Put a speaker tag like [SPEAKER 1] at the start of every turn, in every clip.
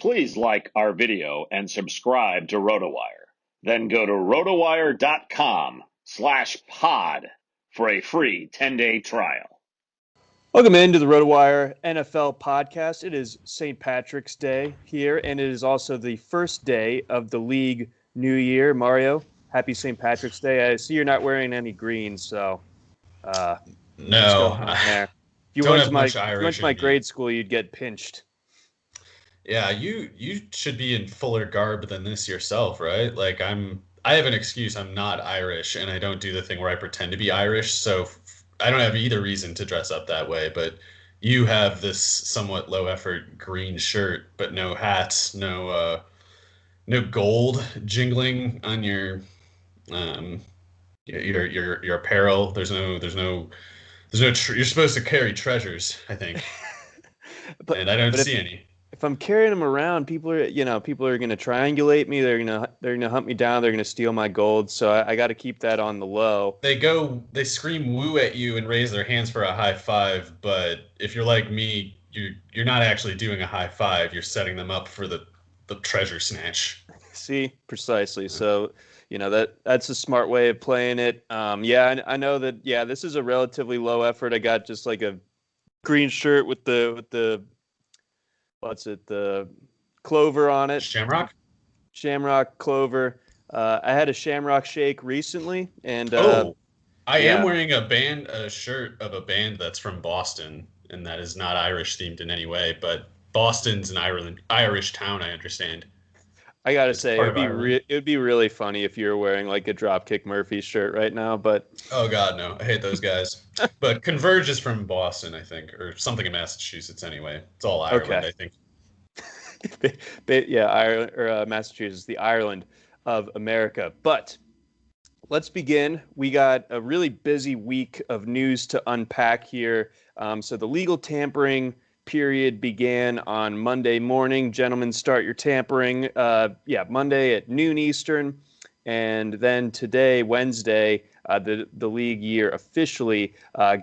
[SPEAKER 1] Please like our video and subscribe to RotoWire. Then go to rotowire.com/pod for a free 10-day trial.
[SPEAKER 2] Welcome into the RotoWire NFL podcast. It is St. Patrick's Day here, and it is also the first day of the league new year. Mario, happy St. Patrick's Day. I see you're not wearing any green, so
[SPEAKER 3] no.
[SPEAKER 2] What's going on there? If you went to my grade school, you'd get pinched.
[SPEAKER 3] Yeah, you should be in fuller garb than this yourself, right? Like I have an excuse. I'm not Irish, and I don't do the thing where I pretend to be Irish, so I don't have either reason to dress up that way. But you have this somewhat low effort green shirt, but no hats, no gold jingling on your apparel. There's no. You're supposed to carry treasures, I think, and I don't see any.
[SPEAKER 2] If I'm carrying them around, people are going to triangulate me. They're going to hunt me down. They're going to steal my gold. So I got to keep that on the low.
[SPEAKER 3] They scream woo at you and raise their hands for a high five. But if you're like me, you're not actually doing a high five. You're setting them up for the treasure snatch.
[SPEAKER 2] See, precisely. So, that's a smart way of playing it. I know that. Yeah, this is a relatively low effort. I got just like a green shirt with the what's it? The clover on it.
[SPEAKER 3] Shamrock
[SPEAKER 2] clover. I had a Shamrock shake recently, and
[SPEAKER 3] I am wearing a shirt of a band that's from Boston, and that is not Irish themed in any way. But Boston's an Irish town, I understand.
[SPEAKER 2] I gotta say, it'd be really funny if you were wearing like a Dropkick Murphys shirt right now. But
[SPEAKER 3] oh god, no, I hate those guys. But Converge is from Boston, I think, or something in Massachusetts. Anyway, it's all Ireland, okay. I think.
[SPEAKER 2] Ireland or Massachusetts, the Ireland of America. But let's begin. We got a really busy week of news to unpack here. So the legal tampering period began on Monday morning. Gentlemen, start your tampering. Monday at noon Eastern. And then today, Wednesday, the league year officially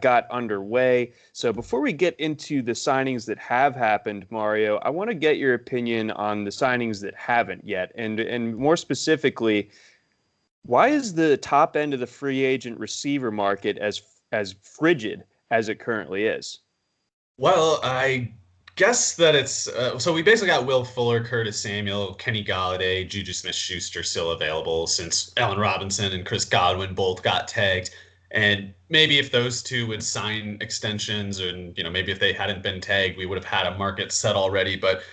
[SPEAKER 2] got underway. So before we get into the signings that have happened, Mario, I want to get your opinion on the signings that haven't yet. And more specifically, why is the top end of the free agent receiver market as frigid as it currently is?
[SPEAKER 3] Well, I guess that it's so we basically got Will Fuller, Curtis Samuel, Kenny Golladay, Juju Smith-Schuster still available since Allen Robinson and Chris Godwin both got tagged. And maybe if those two would sign extensions, and maybe if they hadn't been tagged, we would have had a market set already. But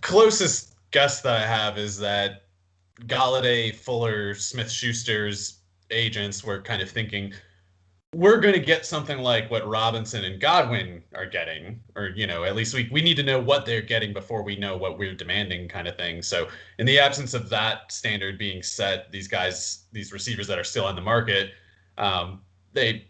[SPEAKER 3] closest guess that I have is that Golladay, Fuller, Smith-Schuster's agents were kind of thinking, we're going to get something like what Robinson and Godwin are getting, or, at least we need to know what they're getting before we know what we're demanding, kind of thing. So in the absence of that standard being set, these receivers that are still on the market, they,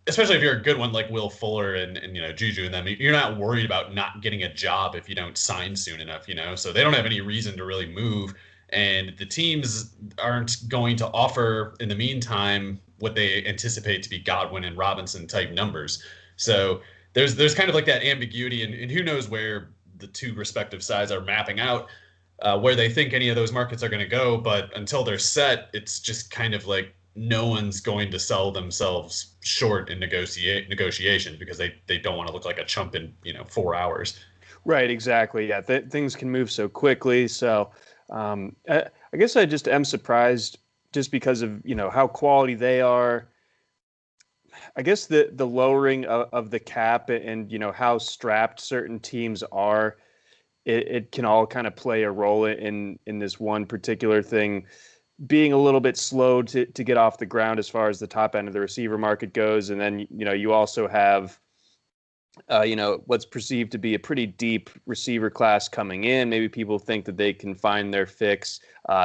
[SPEAKER 3] especially if you're a good one like Will Fuller and Juju and them, you're not worried about not getting a job if you don't sign soon enough, so they don't have any reason to really move. And the teams aren't going to offer in the meantime what they anticipate to be Godwin and Robinson type numbers. So there's kind of like that ambiguity, and who knows where the two respective sides are mapping out, where they think any of those markets are going to go. But until they're set, it's just kind of like no one's going to sell themselves short in negotiations because they don't want to look like a chump in 4 hours.
[SPEAKER 2] Right, exactly. Yeah, things can move so quickly. So I guess I just am surprised just because of, how quality they are. I guess the lowering of the cap and, how strapped certain teams are, it can all kind of play a role in this one particular thing being a little bit slow to get off the ground as far as the top end of the receiver market goes. And then, you also have, what's perceived to be a pretty deep receiver class coming in. Maybe people think that they can find their fix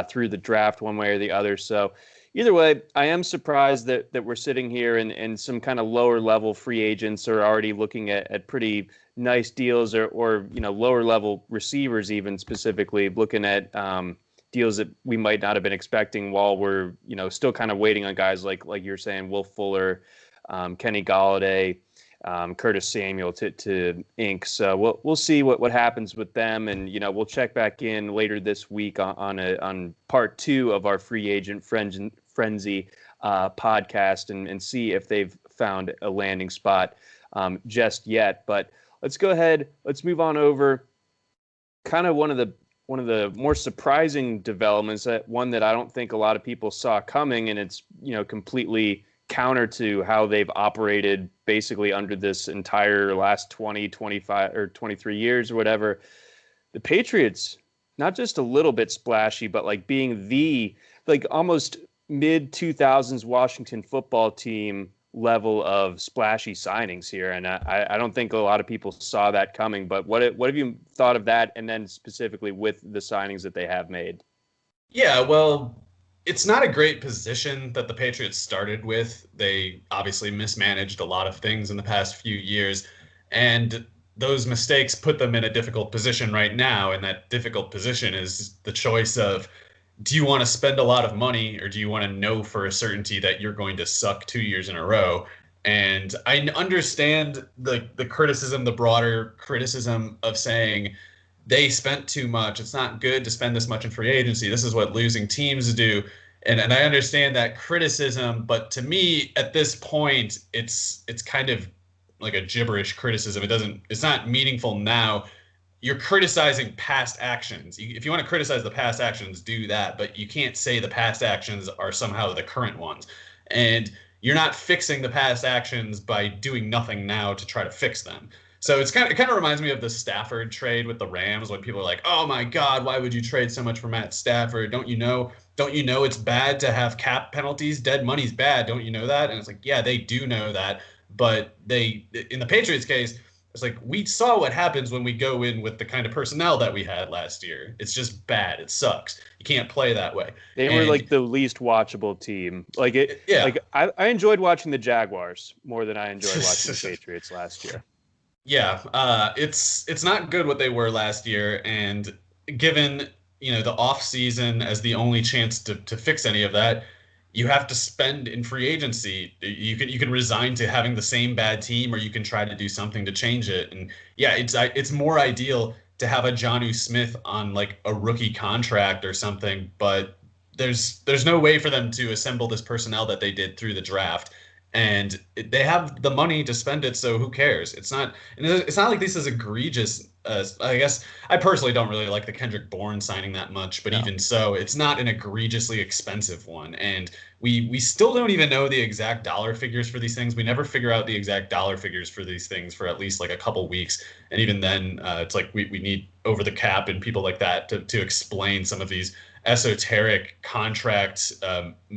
[SPEAKER 2] through the draft one way or the other. So either way, I am surprised that we're sitting here and some kind of lower level free agents are already looking at pretty nice deals or lower level receivers, even specifically looking at deals that we might not have been expecting while we're still kind of waiting on guys like you're saying, Will Fuller, Kenny Golladay, Curtis Samuel to ink. So we'll see what happens with them, and we'll check back in later this week on part 2 of our free agent frenzy podcast and see if they've found a landing spot just yet. But let's go ahead. Let's move on over. Kind of one of the more surprising developments, one that I don't think a lot of people saw coming, and it's completely counter to how they've operated basically under this entire last 20, 25 or 23 years or whatever. The Patriots, not just a little bit splashy, but like being the almost mid 2000s Washington football team level of splashy signings here. And I don't think a lot of people saw that coming, but what have you thought of that? And then specifically with the signings that they have made?
[SPEAKER 3] Yeah, well, it's not a great position that the Patriots started with. They obviously mismanaged a lot of things in the past few years, and those mistakes put them in a difficult position right now. And that difficult position is the choice of, do you want to spend a lot of money, or do you want to know for a certainty that you're going to suck 2 years in a row? And I understand the criticism, the broader criticism of saying they spent too much. It's not good to spend this much in free agency. This is what losing teams do. And I understand that criticism, but to me, at this point, it's kind of like a gibberish criticism. It's not meaningful now. You're criticizing past actions. If you want to criticize the past actions, do that, but you can't say the past actions are somehow the current ones. And you're not fixing the past actions by doing nothing now to try to fix them. So it kind of reminds me of the Stafford trade with the Rams, when people are like, "Oh my God, why would you trade so much for Matt Stafford? Don't you know it's bad to have cap penalties? Dead money's bad. Don't you know that?" And it's like, yeah, they do know that, but in the Patriots case, it's like, we saw what happens when we go in with the kind of personnel that we had last year. It's just bad. It sucks. You can't play that way.
[SPEAKER 2] They were like the least watchable team.
[SPEAKER 3] Yeah.
[SPEAKER 2] Like I enjoyed watching the Jaguars more than I enjoyed watching the Patriots last year.
[SPEAKER 3] Yeah, it's not good what they were last year, and given the off season as the only chance to fix any of that, you have to spend in free agency. You can resign to having the same bad team, or you can try to do something to change it. And yeah, it's more ideal to have a Jonnu Smith on like a rookie contract or something, but there's no way for them to assemble this personnel that they did through the draft. And they have the money to spend it, so who cares? It's not like this is egregious. I guess I personally don't really like the Kendrick Bourne signing that much, but even so, it's not an egregiously expensive one. And we still don't even know the exact dollar figures for these things. We never figure out the exact dollar figures for these things for at least like a couple weeks. And even then, it's like we need over the cap and people like that to explain some of these esoteric contract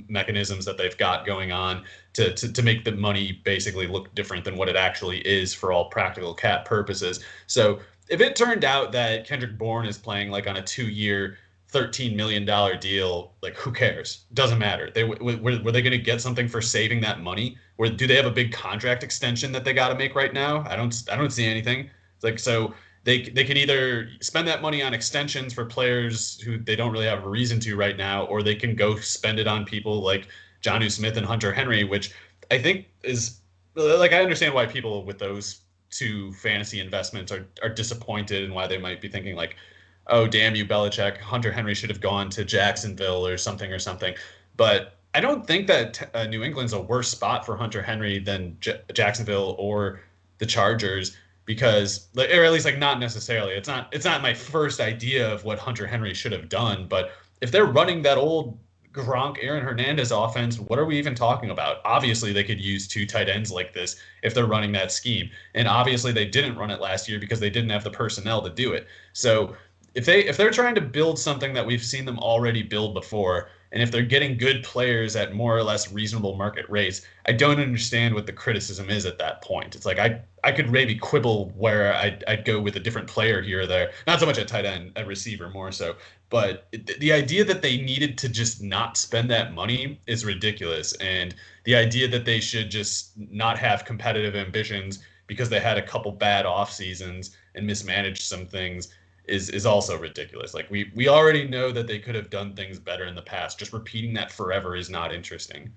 [SPEAKER 3] mechanisms that they've got going on to make the money basically look different than what it actually is for all practical cap purposes. So if it turned out that Kendrick Bourne is playing like on a 2-year, $13 million deal, like who cares? Doesn't matter. Were they going to get something for saving that money? Or do they have a big contract extension that they got to make right now? I don't see anything. It's like, so they could either spend that money on extensions for players who they don't really have a reason to right now, or they can go spend it on people like Jonnu Smith and Hunter Henry, which I think is like, I understand why people with those two fantasy investments are disappointed, and why they might be thinking like, oh, damn you, Belichick, Hunter Henry should have gone to Jacksonville or something. But I don't think that New England's a worse spot for Hunter Henry than Jacksonville or the Chargers, because, or at least like not necessarily. It's not my first idea of what Hunter Henry should have done, but if they're running that old Gronk, Aaron Hernandez offense, what are we even talking about? Obviously, they could use 2 tight ends like this if they're running that scheme. And obviously, they didn't run it last year because they didn't have the personnel to do it. So if they're trying to build something that we've seen them already build before, and if they're getting good players at more or less reasonable market rates, I don't understand what the criticism is at that point. It's like I could maybe quibble where I'd go with a different player here or there. Not so much at tight end, at receiver more so. But the idea that they needed to just not spend that money is ridiculous. And the idea that they should just not have competitive ambitions because they had a couple bad off seasons and mismanaged some things is also ridiculous. Like we already know that they could have done things better in the past. Just repeating that forever is not interesting.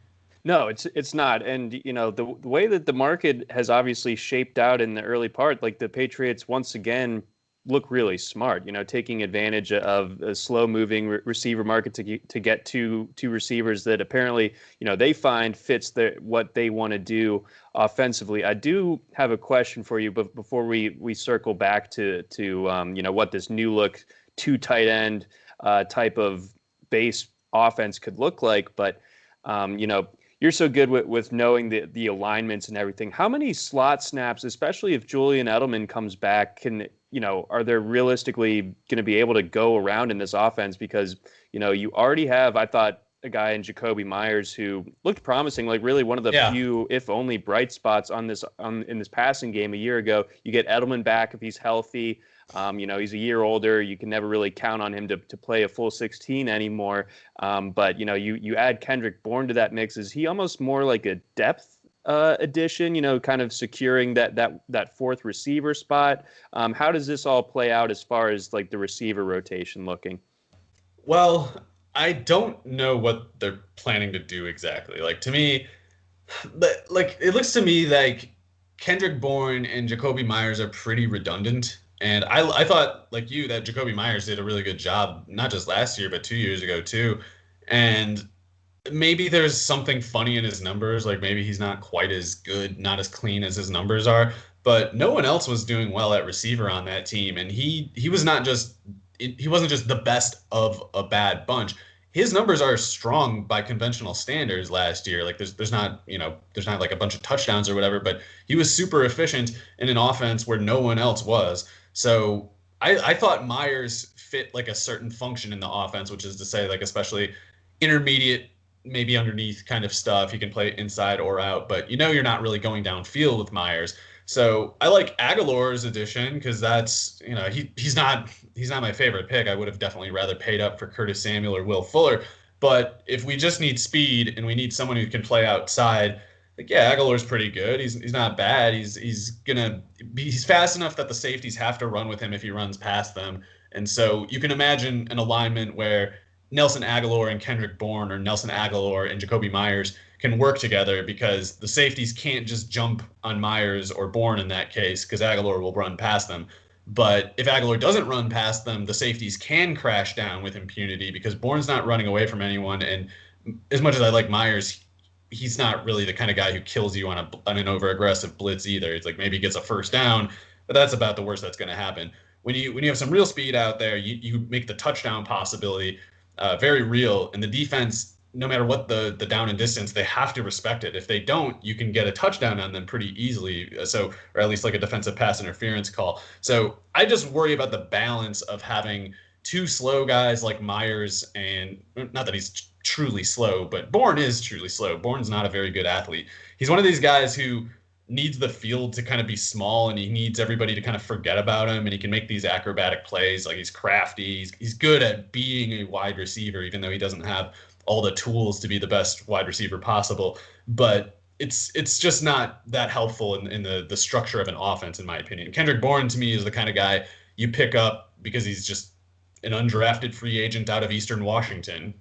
[SPEAKER 2] No, it's not. And the way that the market has obviously shaped out in the early part, like the Patriots once again look really smart, taking advantage of a slow moving receiver market to get two receivers that apparently, they find fits what they want to do offensively. I do have a question for you, but before we circle back to what this new look two tight end type of base offense could look like. But, you're so good with knowing the alignments and everything. How many slot snaps, especially if Julian Edelman comes back, are there realistically going to be able to go around in this offense? Because, you already have, I thought, a guy in Jakobi Meyers who looked promising, like really one of the few, if only, bright spots in this passing game a year ago. You get Edelman back if he's healthy. He's a year older. You can never really count on him to play a full 16 anymore. But you add Kendrick Bourne to that mix. Is he almost more like a depth addition? Kind of securing that fourth receiver spot. How does this all play out as far as like the receiver rotation looking?
[SPEAKER 3] Well, I don't know what they're planning to do exactly. Like, to me, like it looks to me like Kendrick Bourne and Jakobi Meyers are pretty redundant. And I thought, like you, that Jakobi Meyers did a really good job, not just last year, but 2 years ago too. And maybe there's something funny in his numbers. Like maybe he's not quite as good, not as clean as his numbers are. But no one else was doing well at receiver on that team. And he wasn't just the best of a bad bunch. His numbers are strong by conventional standards last year. Like there's not like a bunch of touchdowns or whatever, but he was super efficient in an offense where no one else was. So I thought Meyers fit like a certain function in the offense, which is to say, like, especially intermediate, maybe underneath kind of stuff. He can play inside or out, but you're not really going downfield with Meyers. So I like Aguilar's addition because that's, he's not my favorite pick. I would have definitely rather paid up for Curtis Samuel or Will Fuller. But if we just need speed and we need someone who can play outside, like, yeah, Aguilar's pretty good. He's not bad. He's fast enough that the safeties have to run with him if he runs past them. And so you can imagine an alignment where Nelson Aguilar and Kendrick Bourne, or Nelson Aguilar and Jakobi Meyers, can work together because the safeties can't just jump on Meyers or Bourne in that case because Aguilar will run past them. But if Aguilar doesn't run past them, the safeties can crash down with impunity because Bourne's not running away from anyone. And as much as I like Meyers, he's not really the kind of guy who kills you on an over-aggressive blitz either. It's like maybe he gets a first down, but that's about the worst that's going to happen. When you have some real speed out there, you make the touchdown possibility very real, and the defense, no matter what the down and distance, they have to respect it. If they don't, you can get a touchdown on them pretty easily. Or at least like a defensive pass interference call. So I just worry about the balance of having two slow guys like Meyers, and not that he's truly slow, but Bourne is truly slow. Bourne's not a very good athlete. He's one of these guys who needs the field to kind of be small, and he needs everybody to kind of forget about him, and he can make these acrobatic plays. Like, he's crafty. He's good at being a wide receiver, even though he doesn't have all the tools to be the best wide receiver possible. But it's just not that helpful in the structure of an offense, in my opinion. Kendrick Bourne, to me, is the kind of guy you pick up because he's just an undrafted free agent out of Eastern Washington,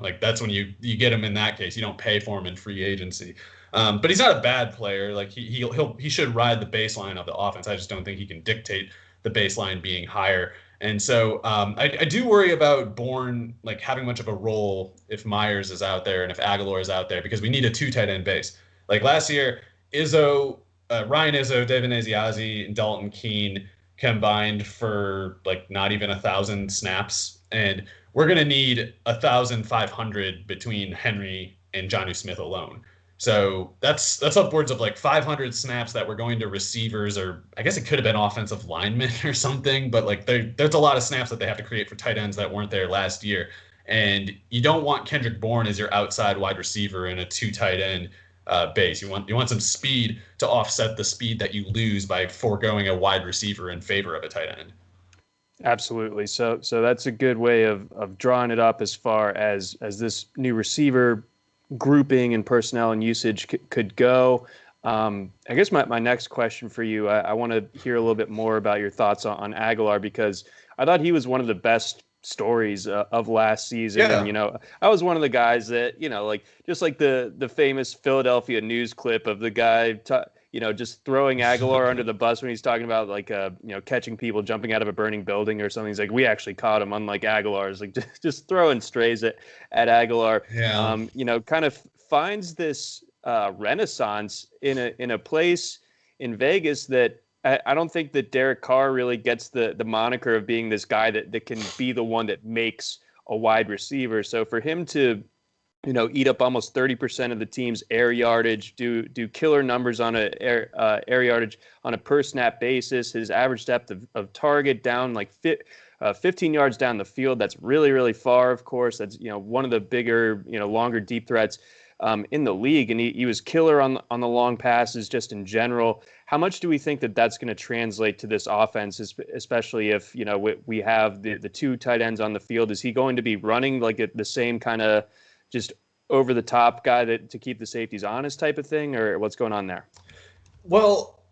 [SPEAKER 3] like that's when you get him in that case. You don't pay for him in free agency. But he's not a bad player. Like he should ride the baseline of the offense. I just don't think he can dictate the baseline being higher. And so I do worry about Bourne like having much of a role if Meyers is out there and if Aguilar is out there, because we need a two tight end base. Like last year, Ryan Izzo, Devin Asiasi, and Dalton Keene combined for like not even 1,000 snaps, and we're going to need 1,500 between Henry and Jonnu Smith alone. So that's upwards of like 500 snaps that we're going to receivers, or I guess it could have been offensive linemen or something, but like there's a lot of snaps that they have to create for tight ends that weren't there last year. And you don't want Kendrick Bourne as your outside wide receiver in a two tight end base. You want some speed to offset the speed that you lose by foregoing a wide receiver in favor of a tight end.
[SPEAKER 2] Absolutely. So that's a good way of drawing it up as far as this new receiver grouping and personnel and usage could go. I guess my next question for you, I want to hear a little bit more about your thoughts on Aguilar, because I thought he was one of the best stories of last season.
[SPEAKER 3] Yeah.
[SPEAKER 2] And, I was one of the guys that, like just like the famous Philadelphia news clip of the guy, just throwing Aguilar under the bus when he's talking about like, catching people jumping out of a burning building or something. He's like, we actually caught him, unlike Aguilar's, like just throwing strays at Aguilar.
[SPEAKER 3] Yeah.
[SPEAKER 2] Kind of finds this renaissance in a place in Vegas that I don't think that Derek Carr really gets the moniker of being this guy that can be the one that makes a wide receiver. So for him to, eat up almost 30% of the team's air yardage, do killer numbers on air yardage on a per snap basis, his average depth of target down like 15 yards down the field. That's really, really far, of course. That's, one of the bigger, longer deep threats in the league, and he was killer on the long passes just in general. How much do we think that that's going to translate to this offense, especially if we have the two tight ends on the field? Is he going to be running like the same kind of just over the top guy to keep the safeties honest type of thing, or what's going on there?
[SPEAKER 3] Well,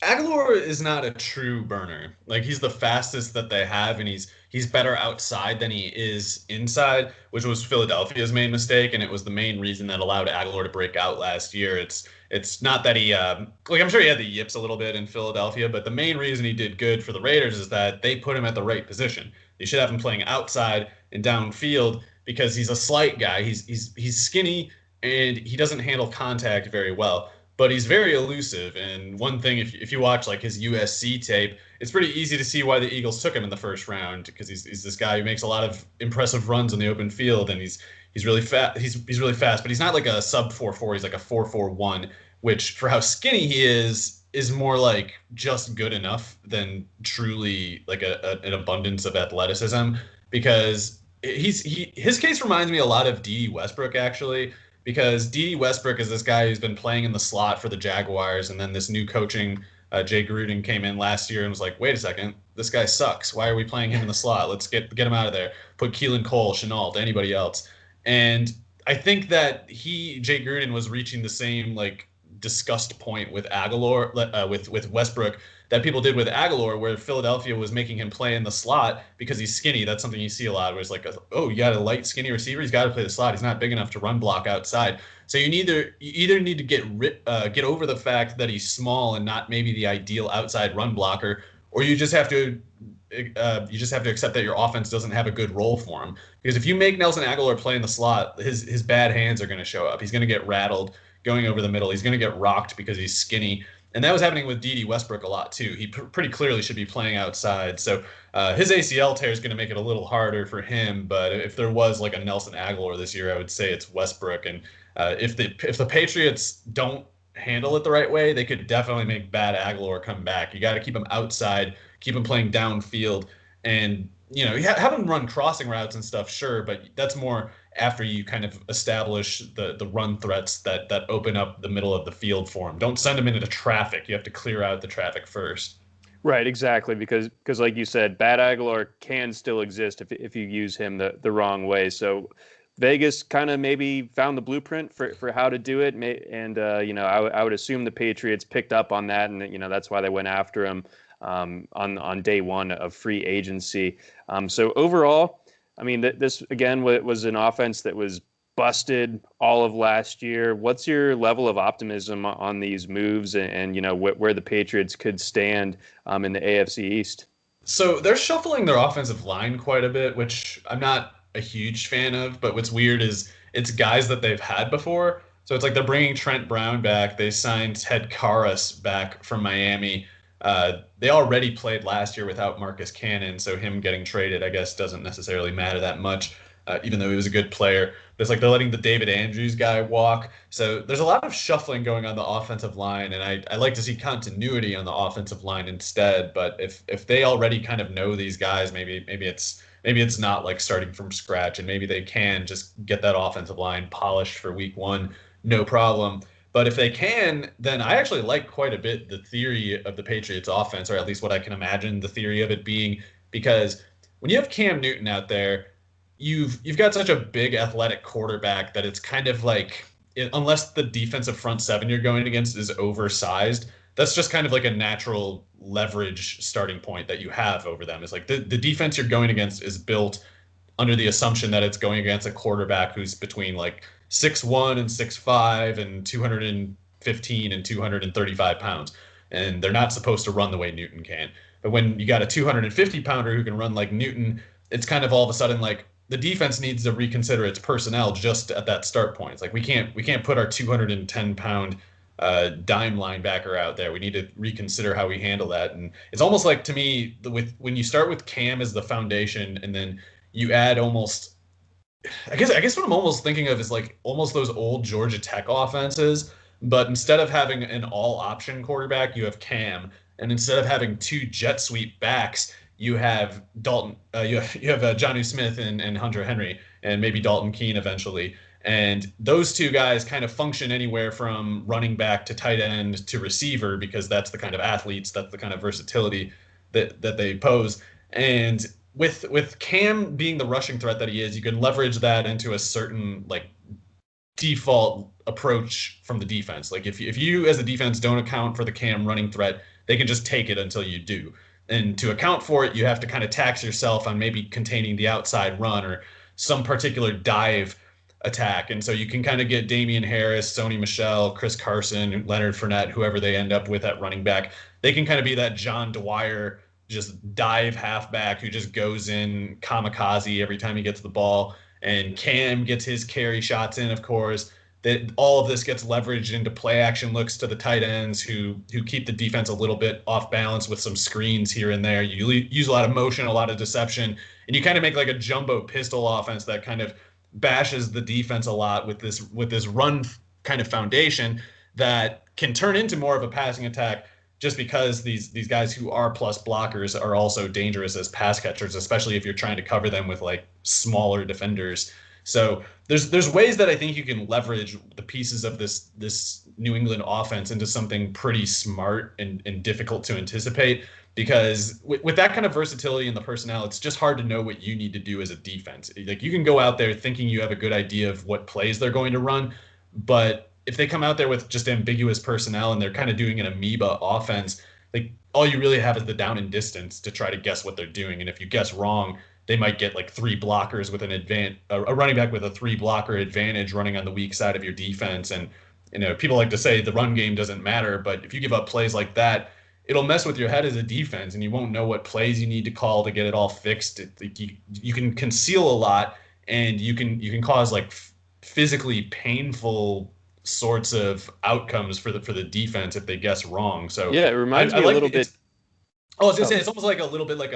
[SPEAKER 3] Aguilar is not a true burner. Like, he's the fastest that they have, and he's better outside than he is inside, which was Philadelphia's main mistake, and it was the main reason that allowed Aguilar to break out last year. It's not that he I'm sure he had the yips a little bit in Philadelphia, but the main reason he did good for the Raiders is that they put him at the right position. You should have him playing outside and downfield because he's a slight guy. He's skinny and he doesn't handle contact very well, but he's very elusive. And one thing, if you watch like his USC tape, it's pretty easy to see why the Eagles took him in the first round, because he's this guy who makes a lot of impressive runs in the open field, and he's really fast. He's really fast, but he's not like a sub 4.4. He's like a 4.41, which for how skinny he is more like just good enough than truly like an abundance of athleticism, because his case reminds me a lot of D.D. Westbrook, actually, because D.D. Westbrook is this guy who's been playing in the slot for the Jaguars, and then this new coaching, Jay Gruden, came in last year and was like, wait a second, this guy sucks. Why are we playing him in the slot? Let's get him out of there. Put Keelan Cole, Chenault, anybody else. And I think that Jay Gruden was reaching the same like disgust point with Aguilar, with Westbrook, that people did with Aguilar, where Philadelphia was making him play in the slot because he's skinny. That's something you see a lot, where it's like, you got a light, skinny receiver, he's got to play the slot. He's not big enough to run block outside. So you either need to get over the fact that he's small and not maybe the ideal outside run blocker, or you just have to accept that your offense doesn't have a good role for him. Because if you make Nelson Aguilar play in the slot, his bad hands are going to show up. He's going to get rattled going over the middle. He's going to get rocked because he's skinny. And that was happening with D.D. Westbrook a lot, too. He pretty clearly should be playing outside. So his ACL tear is going to make it a little harder for him. But if there was like a Nelson Aguilar this year, I would say it's Westbrook. And if the Patriots don't handle it the right way, they could definitely make bad Aguilar come back. You got to keep him outside, keep him playing downfield. And, have him run crossing routes and stuff, sure, but that's more after you kind of establish the run threats that open up the middle of the field for him. Don't send him into traffic. You have to clear out the traffic first.
[SPEAKER 2] Right, exactly, because like you said, bad Aguilar can still exist if you use him the wrong way. So Vegas kind of maybe found the blueprint for how to do it, and I would assume the Patriots picked up on that, and that's why they went after him on day one of free agency. So overall, I mean, this again was an offense that was busted all of last year. What's your level of optimism on these moves, and where the Patriots could stand in the AFC East?
[SPEAKER 3] So they're shuffling their offensive line quite a bit, which I'm not a huge fan of. But what's weird is it's guys that they've had before. So it's like they're bringing Trent Brown back. They signed Ted Karras back from Miami. They already played last year without Marcus Cannon, so him getting traded, I guess, doesn't necessarily matter that much, even though he was a good player. But it's like they're letting the David Andrews guy walk. So there's a lot of shuffling going on the offensive line, and I like to see continuity on the offensive line instead. But if they already kind of know these guys, maybe it's not like starting from scratch, and maybe they can just get that offensive line polished for week one, no problem. But if they can, then I actually like quite a bit the theory of the Patriots offense, or at least what I can imagine the theory of it being, because when you have Cam Newton out there, you've got such a big athletic quarterback that it's kind of like unless the defensive front seven you're going against is oversized, that's just kind of like a natural leverage starting point that you have over them. It's like the defense you're going against is built under the assumption that it's going against a quarterback who's between like 6'1" and 6'5" and 215 and 235 pounds. And they're not supposed to run the way Newton can. But when you got a 250 pounder who can run like Newton, it's kind of all of a sudden like the defense needs to reconsider its personnel just at that start point. It's like we can't put our 210-pound dime linebacker out there. We need to reconsider how we handle that. And it's almost like, to me, when you start with Cam as the foundation and then you add almost, I guess what I'm almost thinking of is like almost those old Georgia Tech offenses, but instead of having an all-option quarterback, you have Cam, and instead of having two jet sweep backs, you have Dalton, you have Jonnu Smith and Hunter Henry, and maybe Dalton Keene eventually. And those two guys kind of function anywhere from running back to tight end to receiver, because that's the kind of athletes, that's the kind of versatility that they pose. And with Cam being the rushing threat that he is, you can leverage that into a certain like default approach from the defense. Like if you as a defense don't account for the Cam running threat, they can just take it until you do. And to account for it, you have to kind of tax yourself on maybe containing the outside run or some particular dive attack. And so you can kind of get Damian Harris, Sony Michel, Chris Carson, Leonard Fournette, whoever they end up with at running back. They can kind of be that John Dwyer, just dive halfback who just goes in kamikaze every time he gets the ball. And Cam gets his carry shots in, of course. That all of this gets leveraged into play action looks to the tight ends who keep the defense a little bit off balance with some screens here and there. You use a lot of motion, a lot of deception, and you kind of make like a jumbo pistol offense that kind of bashes the defense a lot with this run kind of foundation that can turn into more of a passing attack, just because these guys who are plus blockers are also dangerous as pass catchers, especially if you're trying to cover them with like smaller defenders. So there's ways that I think you can leverage the pieces of this New England offense into something pretty smart and difficult to anticipate, because with that kind of versatility in the personnel, it's just hard to know what you need to do as a defense. Like you can go out there thinking you have a good idea of what plays they're going to run, but if they come out there with just ambiguous personnel and they're kind of doing an amoeba offense, like all you really have is the down and distance to try to guess what they're doing. And if you guess wrong, they might get like three blockers with a running back with a 3-blocker advantage running on the weak side of your defense. And, people like to say the run game doesn't matter, but if you give up plays like that, it'll mess with your head as a defense and you won't know what plays you need to call to get it all fixed. You can conceal a lot, and you can cause like physically painful sorts of outcomes for the defense if they guess wrong. So
[SPEAKER 2] yeah, it reminds me a little bit.
[SPEAKER 3] I was gonna say it's almost like a little bit like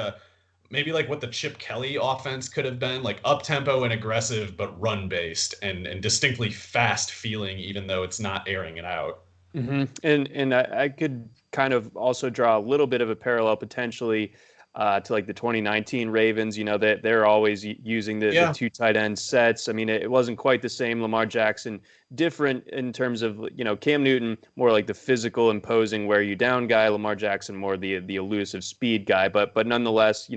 [SPEAKER 3] maybe like what the Chip Kelly offense could have been, like up tempo and aggressive, but run based and distinctly fast feeling, even though it's not airing it out.
[SPEAKER 2] Mm-hmm. And I could kind of also draw a little bit of a parallel potentially to like the 2019 Ravens. That they're always using the two tight end sets. I mean, it wasn't quite the same. Lamar Jackson different in terms of Cam Newton more like the physical imposing wear you down guy. Lamar Jackson more the elusive speed guy. But nonetheless,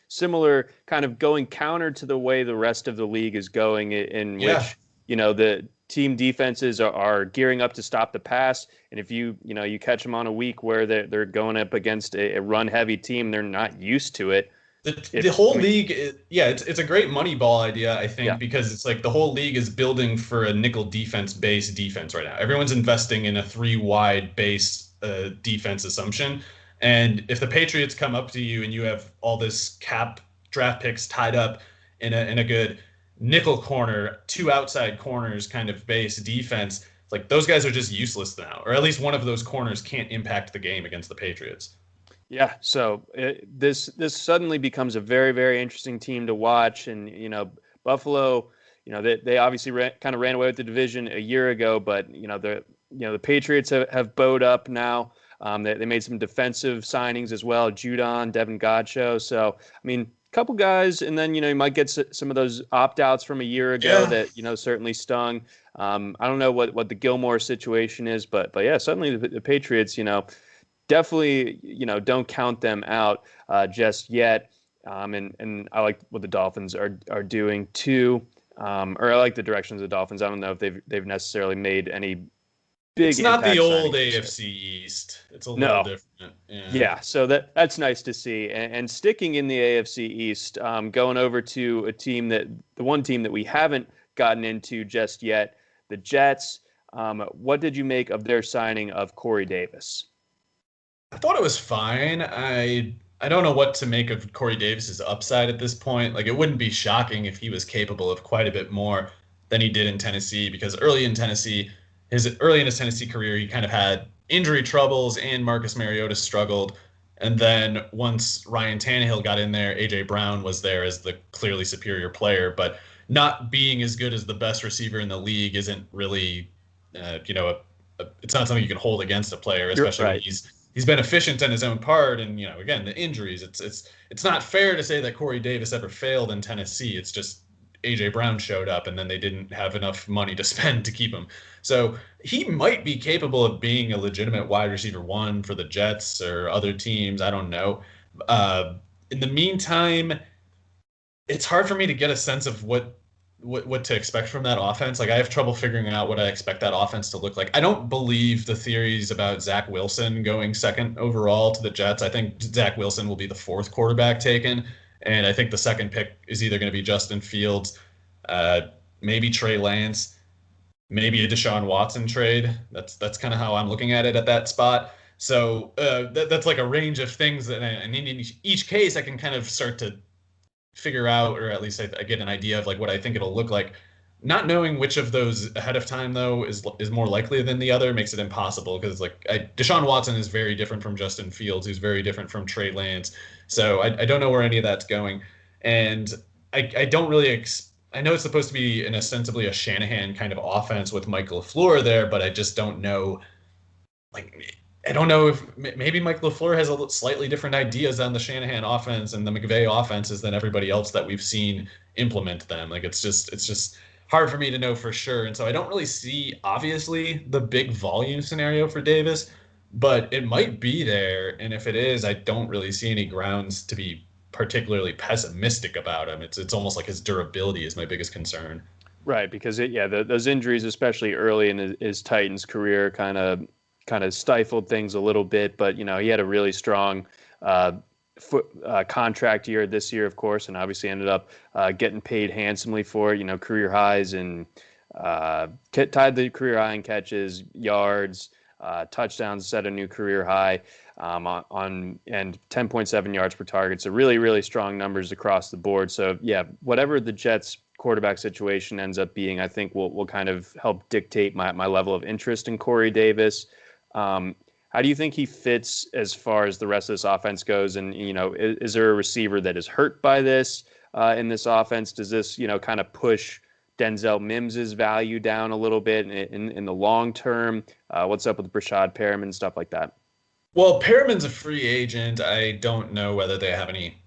[SPEAKER 2] similar kind of going counter to the way the rest of the league is going, in which the team defenses are gearing up to stop the pass, and if you catch them on a week where they're going up against a run heavy team, they're not used to it.
[SPEAKER 3] The whole league, it's a great Moneyball idea, I think, because it's like the whole league is building for a nickel defense-based defense right now. Everyone's investing in a 3-wide base defense assumption, and if the Patriots come up to you and you have all this cap draft picks tied up in a good nickel corner, 2 outside corners kind of base defense, it's like those guys are just useless now, or at least one of those corners can't impact the game against the Patriots.
[SPEAKER 2] Yeah, so this suddenly becomes a very, very interesting team to watch. And Buffalo, they obviously kind of ran away with the division a year ago, but the Patriots have bowed up now. They made some defensive signings as well, Judon, Devin Godchaux. So I mean, a couple guys, and then you might get some of those opt-outs from a year ago that certainly stung. I don't know what the Gilmore situation is, but yeah, suddenly the Patriots, definitely, don't count them out just yet. And I like what the Dolphins are doing too. or I like the directions of the Dolphins. I don't know if they've necessarily made any big.
[SPEAKER 3] It's not the
[SPEAKER 2] impact
[SPEAKER 3] old
[SPEAKER 2] signings.
[SPEAKER 3] AFC East. It's a
[SPEAKER 2] No.
[SPEAKER 3] little different.
[SPEAKER 2] Yeah, so that's nice to see. And sticking in the AFC East, going over to the one team that we haven't gotten into just yet, the Jets. What did you make of their signing of Corey Davis?
[SPEAKER 3] I thought it was fine. I don't know what to make of Corey Davis's upside at this point. Like, it wouldn't be shocking if he was capable of quite a bit more than he did in Tennessee, because early in his Tennessee career, he kind of had injury troubles and Marcus Mariota struggled. And then once Ryan Tannehill got in there, A.J. Brown was there as the clearly superior player. But not being as good as the best receiver in the league isn't really, it's not something you can hold against a player, especially when he's been efficient in his own part. And, again, the injuries, it's not fair to say that Corey Davis ever failed in Tennessee. It's just A.J. Brown showed up and then they didn't have enough money to spend to keep him. So he might be capable of being a legitimate wide receiver one for the Jets or other teams. I don't know. In the meantime, it's hard for me to get a sense of what to expect from that offense. Like, I have trouble figuring out what I expect that offense to look like. I don't believe the theories about Zach Wilson going second overall to the Jets. I think Zach Wilson will be the fourth quarterback taken, and I think the second pick is either going to be Justin Fields, maybe Trey Lance, maybe a Deshaun Watson trade. That's kind of how I'm looking at it at that spot. So that's like a range of things, and in each case, I can kind of start to figure out, or at least I get an idea of like what I think it'll look like. Not knowing which of those ahead of time, though, is more likely than the other makes it impossible, because Deshaun Watson is very different from Justin Fields, who's very different from Trey Lance. So I don't know where any of that's going, and I don't really. I know it's supposed to be in ostensibly a Shanahan kind of offense with Mike LaFleur there, but I just don't know. I don't know if maybe Mike LaFleur has slightly different ideas on the Shanahan offense and the McVay offenses than everybody else that we've seen implement them. Like, it's just hard for me to know for sure. And so I don't really see, obviously, the big volume scenario for Davis, but it might be there. And if it is, I don't really see any grounds to be particularly pessimistic about him. It's almost like his durability is my biggest concern.
[SPEAKER 2] Right, because those injuries, especially early in his Titans career, kind of stifled things a little bit, but he had a really strong contract year this year, of course, and obviously ended up getting paid handsomely for it. Career highs and tied the career high in catches, yards, touchdowns, set a new career high on and 10.7 yards per target. So really, really strong numbers across the board. So whatever the Jets quarterback situation ends up being, I think will kind of help dictate my level of interest in Corey Davis. How do you think he fits as far as the rest of this offense goes? And, is there a receiver that is hurt by this in this offense? Does this, kind of push Denzel Mims's value down a little bit in the long term? What's up with Brashad Perriman, stuff like that?
[SPEAKER 3] Well, Perriman's a free agent. I don't know whether they have any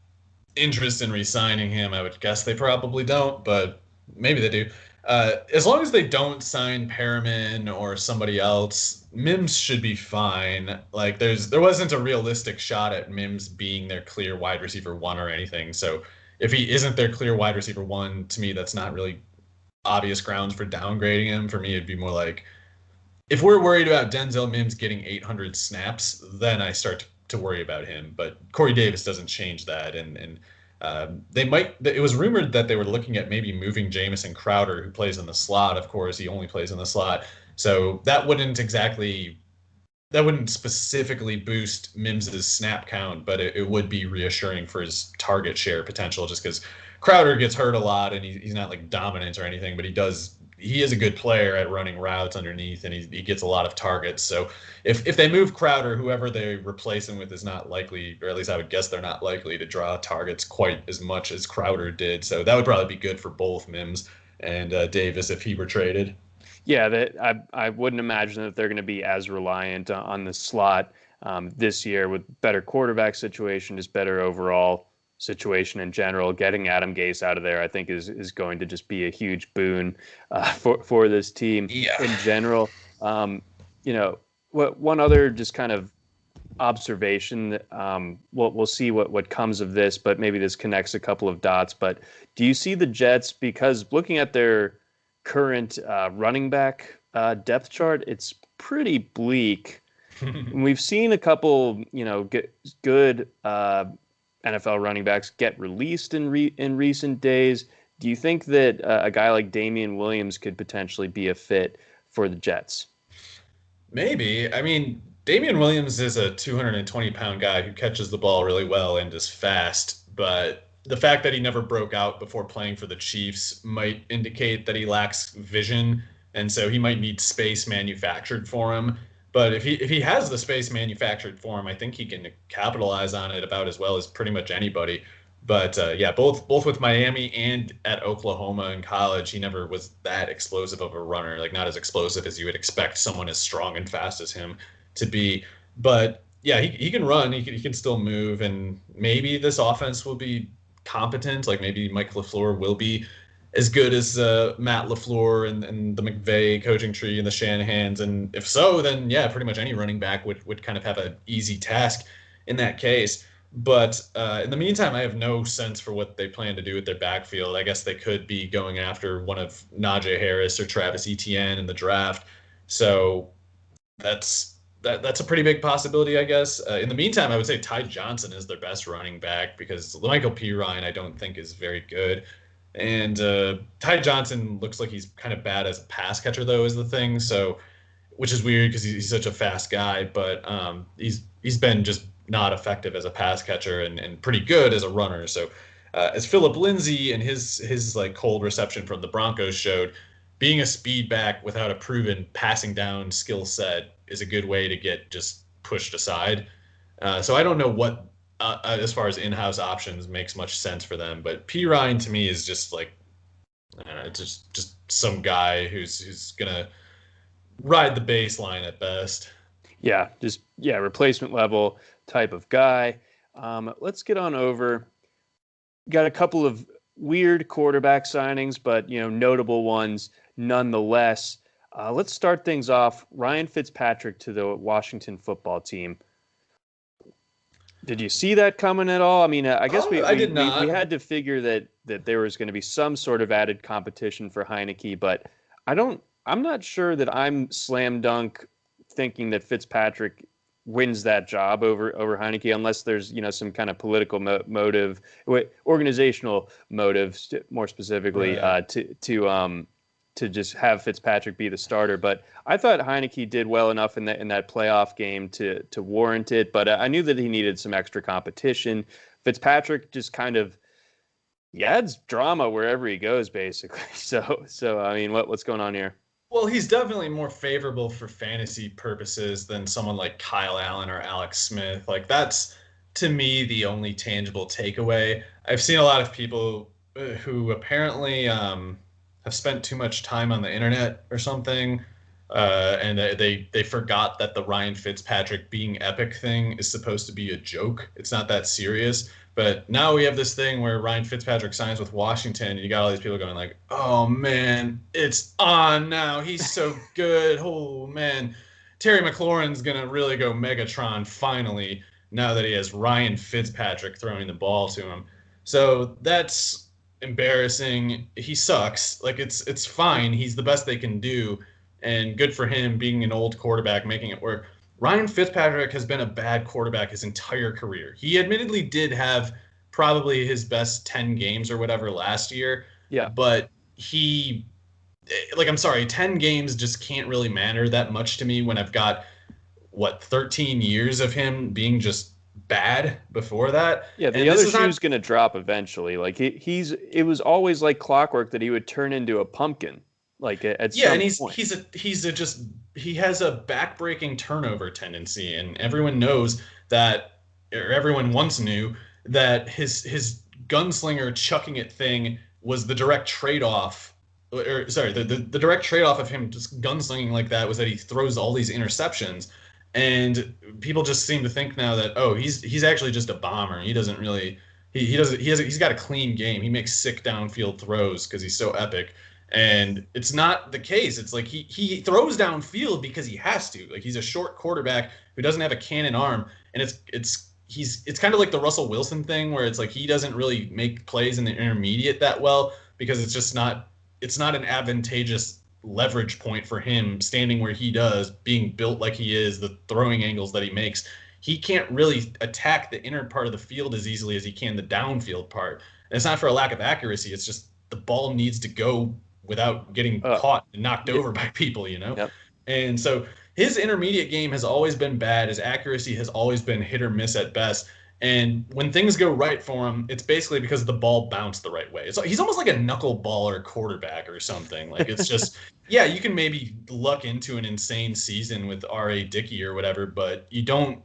[SPEAKER 3] interest in re-signing him. I would guess they probably don't, but maybe they do. As long as they don't sign Perriman or somebody else, Mims should be fine. Like, there wasn't a realistic shot at Mims being their clear wide receiver one or anything. So if he isn't their clear wide receiver one, to me, that's not really obvious grounds for downgrading him. For me, it'd be more like, if we're worried about Denzel Mims getting 800 snaps, then I start to worry about him. But Corey Davis doesn't change that. And it was rumored that they were looking at maybe moving Jamison Crowder, who plays in the slot. Of course, he only plays in the slot. So that wouldn't specifically boost Mims's snap count, but it would be reassuring for his target share potential, just because Crowder gets hurt a lot and he's not like dominant or anything, but he is a good player at running routes underneath, and he gets a lot of targets. So if they move Crowder, whoever they replace him with is not likely, or at least I would guess they're not likely to draw targets quite as much as Crowder did. So that would probably be good for both Mims and Davis if he were traded.
[SPEAKER 2] Yeah, I wouldn't imagine that they're going to be as reliant on the slot this year with better quarterback situation, just better overall situation in general. Getting Adam Gase out of there, I think, is going to just be a huge boon for this team in general. What one other just kind of observation. We'll see what comes of this, but maybe this connects a couple of dots. But do you see the Jets, because looking at their current running back depth chart, it's pretty bleak. We've seen a couple, good NFL running backs get released in recent days. Do you think that a guy like Damien Williams could potentially be a fit for the Jets?
[SPEAKER 3] Maybe. I mean, Damien Williams is a 220-pound guy who catches the ball really well and is fast, but the fact that he never broke out before playing for the Chiefs might indicate that he lacks vision, and so he might need space manufactured for him. But if he has the space manufactured for him, I think he can capitalize on it about as well as pretty much anybody. But both with Miami and at Oklahoma in college, he never was that explosive of a runner, like not as explosive as you would expect someone as strong and fast as him to be. But yeah, he can run, he can still move, and maybe this offense will be competent. Like maybe Mike LaFleur will be as good as Matt LaFleur and the McVay coaching tree and the Shanahans. And if so, then yeah, pretty much any running back would kind of have an easy task in that case. But in the meantime, I have no sense for what they plan to do with their backfield. I guess they could be going after one of Najee Harris or Travis Etienne in the draft. So that's a pretty big possibility, I guess. In the meantime, I would say Ty Johnson is their best running back because Michael Pirine I don't think is very good. And Ty Johnson looks like he's kind of bad as a pass catcher, though, is the thing. So, which is weird because he's such a fast guy, but he's been just not effective as a pass catcher and pretty good as a runner. So, as Phillip Lindsay and his like cold reception from the Broncos showed, being a speed back without a proven passing down skill set is a good way to get just pushed aside. So I don't know what. As far as in-house options makes much sense for them, but Pirine to me is just like, I don't know, just some guy who's gonna ride the baseline at best.
[SPEAKER 2] Yeah, replacement level type of guy. Let's get on over. Got a couple of weird quarterback signings, but notable ones nonetheless. Let's start things off. Ryan Fitzpatrick to the Washington football team. Did you see that coming at all? I mean, I guess we had to figure that there was going to be some sort of added competition for Heinicke, but I'm not sure that I'm slam dunk thinking that Fitzpatrick wins that job over Heinicke unless there's some kind of political motive, organizational motive, more specifically, right. To just have Fitzpatrick be the starter. But I thought Heinicke did well enough in that playoff game to warrant it. But I knew that he needed some extra competition. Fitzpatrick just kind of adds drama wherever he goes, basically. So I mean, what's going on here?
[SPEAKER 3] Well, he's definitely more favorable for fantasy purposes than someone like Kyle Allen or Alex Smith. Like that's to me the only tangible takeaway. I've seen a lot of people who apparently have spent too much time on the internet or something, and they forgot that the Ryan Fitzpatrick being epic thing is supposed to be a joke. It's not that serious. But now we have this thing where Ryan Fitzpatrick signs with Washington, and you got all these people going like, "Oh man, it's on now. He's so good. Oh man, Terry McLaurin's gonna really go Megatron finally now that he has Ryan Fitzpatrick throwing the ball to him." So that's embarrassing. He sucks. Like it's fine. He's the best they can do, and good for him being an old quarterback making it work. Ryan Fitzpatrick has been a bad quarterback his entire career. He admittedly did have probably his best 10 games or whatever last year.
[SPEAKER 2] Yeah.
[SPEAKER 3] But I'm sorry, 10 games just can't really matter that much to me when I've got 13 years of him being just bad before that.
[SPEAKER 2] Yeah, the other shoe's going to drop eventually. Like it was always like clockwork that he would turn into a pumpkin. Like at some point.
[SPEAKER 3] He has a backbreaking turnover tendency, and everyone knows that, or everyone once knew that his gunslinger chucking it thing was the direct trade-off. The direct trade-off of him just gunslinging like that was that he throws all these interceptions, and people just seem to think now that he's actually just a bomber. He doesn't really he's got a clean game. He makes sick downfield throws because he's so epic. And it's not the case. It's like he throws downfield because he has to. Like, he's a short quarterback who doesn't have a cannon arm, and it's kind of like the Russell Wilson thing, where it's like he doesn't really make plays in the intermediate that well because it's not an advantageous leverage point for him standing where he does, being built like he is, the throwing angles that he makes. He can't really attack the inner part of the field as easily as he can the downfield part. And it's not for a lack of accuracy. It's just the ball needs to go without getting caught and knocked over by people,
[SPEAKER 2] Yep.
[SPEAKER 3] And so his intermediate game has always been bad. His accuracy has always been hit or miss at best. And when things go right for him, it's basically because the ball bounced the right way. He's almost like a knuckleballer quarterback or something. Like, it's just, yeah, you can maybe luck into an insane season with R.A. Dickey or whatever, but you don't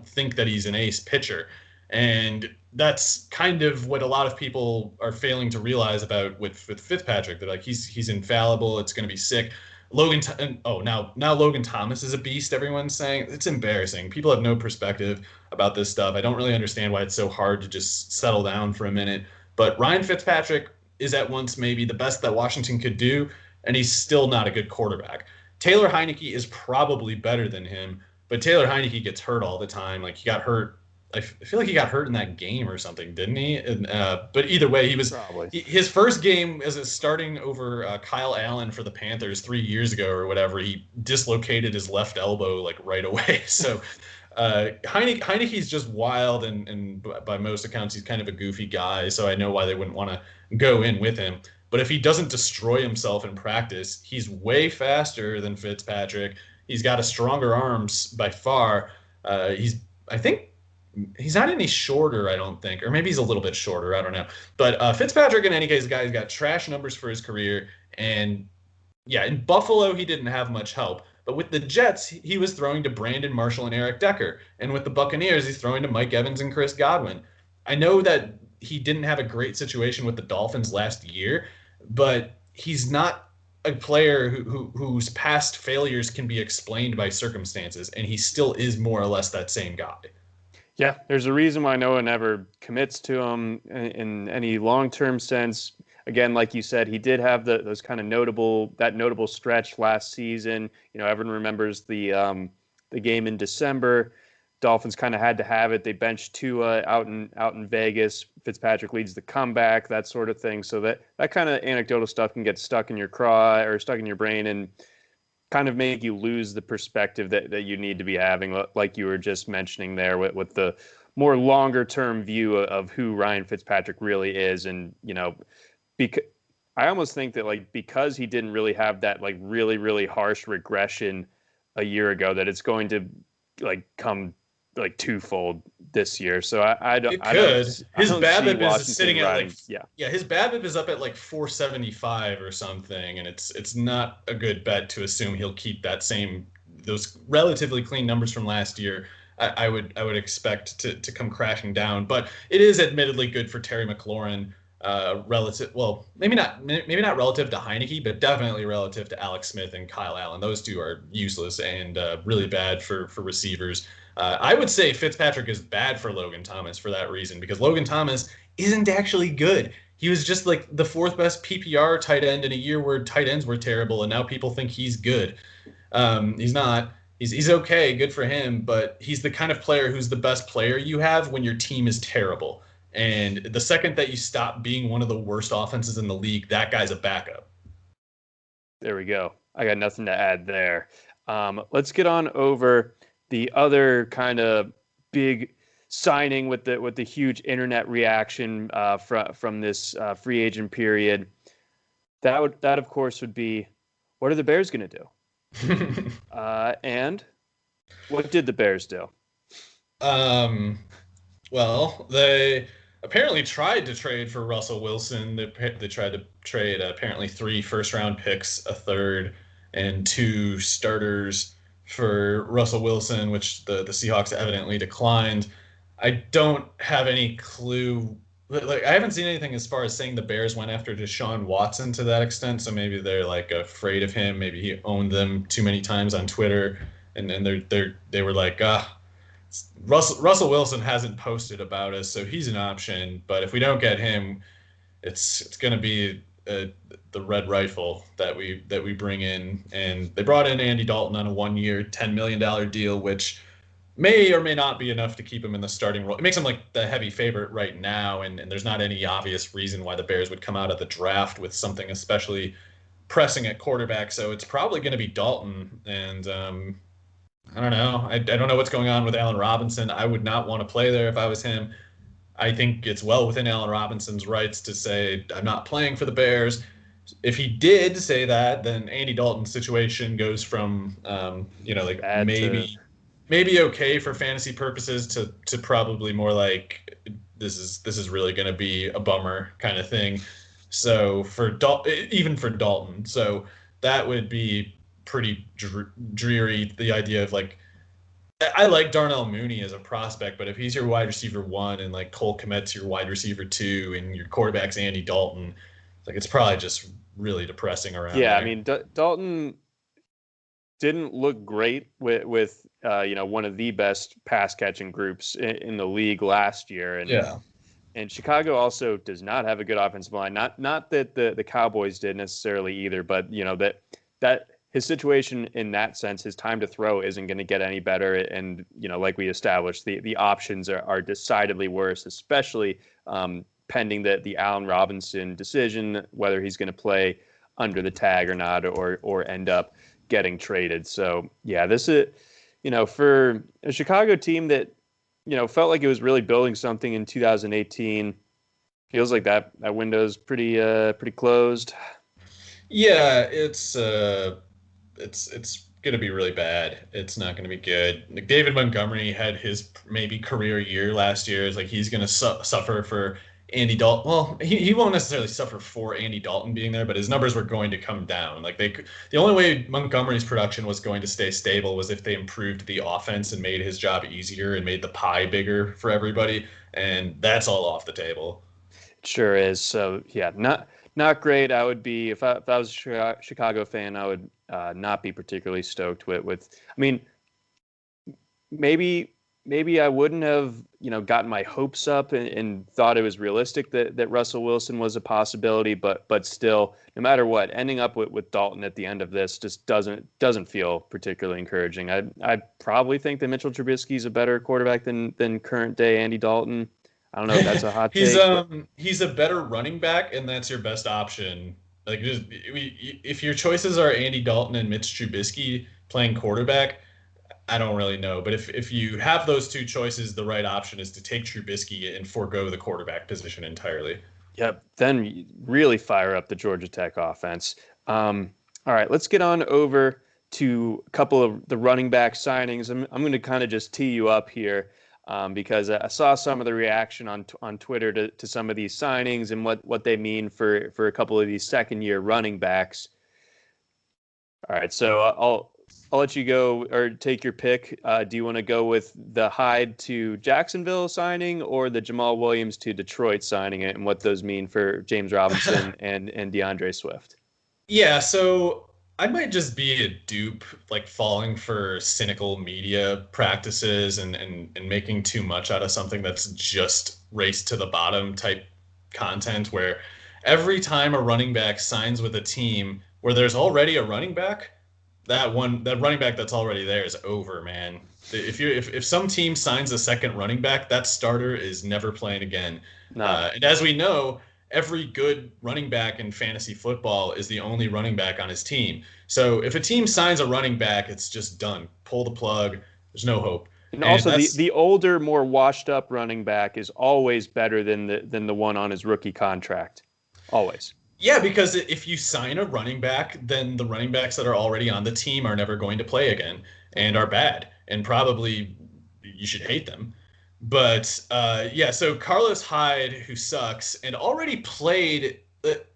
[SPEAKER 3] think that he's an ace pitcher. And that's kind of what a lot of people are failing to realize about with Fitzpatrick. They're like, he's infallible. It's going to be sick. Now Logan Thomas is a beast. Everyone's saying it's embarrassing. People have no perspective about this stuff. I don't really understand why it's so hard to just settle down for a minute. But Ryan Fitzpatrick is at once maybe the best that Washington could do, and he's still not a good quarterback. Taylor Heineke is probably better than him, but Taylor Heineke gets hurt all the time. Like, he got hurt. I feel like he got hurt in that game or something, didn't he? And, but either way, his first game as a starting over Kyle Allen for the Panthers 3 years ago or whatever. He dislocated his left elbow like right away. So Heineke's just wild, and by most accounts, he's kind of a goofy guy. So I know why they wouldn't want to go in with him. But if he doesn't destroy himself in practice, he's way faster than Fitzpatrick. He's got a stronger arms by far. I think he's not any shorter, I don't think, or maybe he's a little bit shorter. I don't know. But Fitzpatrick, in any case, guy's got trash numbers for his career. And yeah, in Buffalo, he didn't have much help. But with the Jets, he was throwing to Brandon Marshall and Eric Decker. And with the Buccaneers, he's throwing to Mike Evans and Chris Godwin. I know that he didn't have a great situation with the Dolphins last year, but he's not a player whose past failures can be explained by circumstances, and he still is more or less that same guy.
[SPEAKER 2] Yeah, there's a reason why no one ever commits to him in any long-term sense. Again, like you said, he did have those kind of notable stretch last season. Everyone remembers the game in December. Dolphins kind of had to have it. They benched Tua out in Vegas. Fitzpatrick leads the comeback, that sort of thing. So that kind of anecdotal stuff can get stuck in your craw or stuck in your brain and kind of make you lose the perspective that you need to be having, like you were just mentioning there with the more longer term view of who Ryan Fitzpatrick really is. And, because I almost think that because he didn't really have that really, really harsh regression a year ago, that it's going to come twofold this year. So I don't.
[SPEAKER 3] It could. His BABIP is sitting at his BABIP is up at 475 or something, and it's not a good bet to assume he'll keep those relatively clean numbers from last year. I would expect to come crashing down, but it is admittedly good for Terry McLaurin. Maybe not relative to Heineke, but definitely relative to Alex Smith and Kyle Allen. Those two are useless and really bad for receivers. I would say Fitzpatrick is bad for Logan Thomas for that reason, because Logan Thomas isn't actually good. He was just the fourth best PPR tight end in a year where tight ends were terrible, and now people think he's good. He's not. He's okay, good for him, but he's the kind of player who's the best player you have when your team is terrible. And the second that you stop being one of the worst offenses in the league, that guy's a backup.
[SPEAKER 2] There we go. I got nothing to add there. Let's get on over the other kind of big signing with the huge internet reaction from this free agent period. That of course would be, what are the Bears going to do? And what did the Bears do?
[SPEAKER 3] Well, they apparently tried to trade for Russell Wilson. They tried to trade apparently 3 first-round picks, a third, and 2 starters for Russell Wilson, which the Seahawks evidently declined. I don't have any clue. I haven't seen anything as far as saying the Bears went after Deshaun Watson to that extent, so maybe they're afraid of him. Maybe he owned them too many times on Twitter, and they were like, Russell Wilson hasn't posted about us, so he's an option. But if we don't get him, it's going to be the red rifle that we bring in, and they brought in Andy Dalton on a 1-year, $10 million deal, which may or may not be enough to keep him in the starting role. It makes him like the heavy favorite right now, and there's not any obvious reason why the Bears would come out of the draft with something especially pressing at quarterback. So it's probably going to be Dalton, and I don't know. I don't know what's going on with Allen Robinson. I would not want to play there if I was him. I think it's well within Allen Robinson's rights to say, I'm not playing for the Bears. If he did say that, then Andy Dalton's situation goes from, like maybe okay for fantasy purposes to probably more like this is really going to be a bummer kind of thing. So even for Dalton, so that would be pretty dreary. The idea of like, I like Darnell Mooney as a prospect, but if he's your wide receiver 1 and like Cole Kmet's your wide receiver 2 and your quarterback's Andy Dalton, like it's probably just really depressing around.
[SPEAKER 2] Yeah,
[SPEAKER 3] there.
[SPEAKER 2] I mean Dalton didn't look great with one of the best pass catching groups in the league last year, and Chicago also does not have a good offensive line. Not that the Cowboys did necessarily either, but that his situation in that sense, his time to throw isn't going to get any better. And, like we established, the options are decidedly worse, especially pending the Allen Robinson decision, whether he's going to play under the tag or not, or end up getting traded. So, yeah, this is, for a Chicago team that, felt like it was really building something in 2018, feels like that window's pretty closed.
[SPEAKER 3] Yeah, it's going to be really bad. It's not going to be good. Like David Montgomery had his maybe career year last year. It's like he's going to suffer for Andy Dalton. Well, he won't necessarily suffer for Andy Dalton being there, but his numbers were going to come down. Like the only way Montgomery's production was going to stay stable was if they improved the offense and made his job easier and made the pie bigger for everybody. And that's all off the table.
[SPEAKER 2] It sure is. So yeah, not great. I would be, if I was a Chicago fan, I would not be particularly stoked with. I mean, maybe I wouldn't have gotten my hopes up and thought it was realistic that Russell Wilson was a possibility, but still, no matter what, ending up with Dalton at the end of this just doesn't feel particularly encouraging. I probably think that Mitchell Trubisky is a better quarterback than current day Andy Dalton. I don't know if that's a hot take.
[SPEAKER 3] He's a better running back, and that's your best option. Like, if your choices are Andy Dalton and Mitch Trubisky playing quarterback, I don't really know. But if you have those two choices, the right option is to take Trubisky and forego the quarterback position entirely.
[SPEAKER 2] Yep. Then really fire up the Georgia Tech offense. All right, let's get on over to a couple of the running back signings. I'm going to kind of just tee you up here. Because I saw some of the reaction on Twitter to some of these signings and what they mean for a couple of these second-year running backs. All right, so I'll let you go or take your pick. Do you want to go with the Hyde to Jacksonville signing or the Jamaal Williams to Detroit signing it, and what those mean for James Robinson and Deandre Swift?
[SPEAKER 3] Yeah, so I might just be a dupe, like falling for cynical media practices and making too much out of something that's just race to the bottom type content, where every time a running back signs with a team where there's already a running back, that running back that's already there is over, man. If some team signs a second running back, that starter is never playing again.
[SPEAKER 2] No.
[SPEAKER 3] And as we know, every good running back in fantasy football is the only running back on his team. So if a team signs a running back, it's just done. Pull the plug. There's no hope.
[SPEAKER 2] And also, the older, more washed up running back is always better than the one on his rookie contract. Always.
[SPEAKER 3] Yeah, because if you sign a running back, then the running backs that are already on the team are never going to play again and are bad, and probably you should hate them. But so Carlos Hyde, who sucks and already played,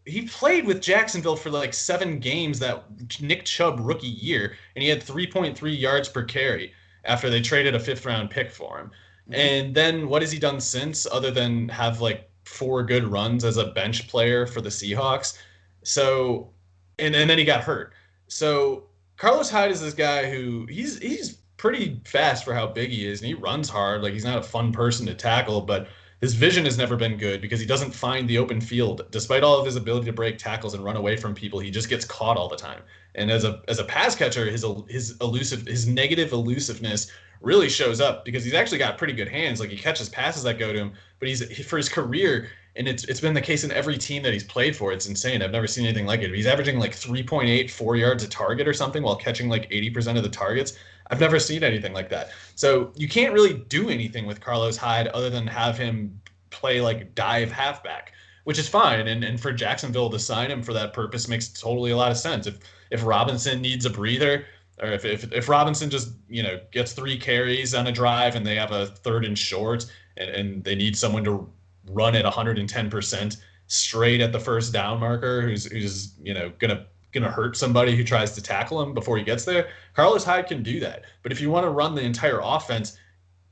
[SPEAKER 3] he played with Jacksonville for like 7 games that Nick Chubb rookie year, and he had 3.3 yards per carry after they traded a 5th-round pick for him. Mm-hmm. And then what has he done since, other than have like 4 good runs as a bench player for the Seahawks? So, and then he got hurt. So Carlos Hyde is this guy who he's pretty fast for how big he is, and he runs hard. Like, he's not a fun person to tackle, but His vision has never been good because he doesn't find the open field. Despite all of his ability to break tackles and run away from people, he just gets caught all the time. And as a pass catcher, his negative elusiveness really shows up because he's actually got pretty good hands. Like, he catches passes that go to him, but for his career, and it's been the case in every team that he's played for. It's insane. I've never seen anything like it. He's averaging like 3.84 yards a target or something while catching like 80% of the targets. I've never seen anything like that. So you can't really do anything with Carlos Hyde other than have him play like dive halfback, which is fine. And for Jacksonville to sign him for that purpose makes totally a lot of sense. If Robinson needs a breather, or if Robinson just, gets 3 carries on a drive and they have a 3rd and short and they need someone to run at 110% straight at the first down marker who's gonna hurt somebody who tries to tackle him before he gets there, Carlos Hyde can do that. But if you want to run the entire offense,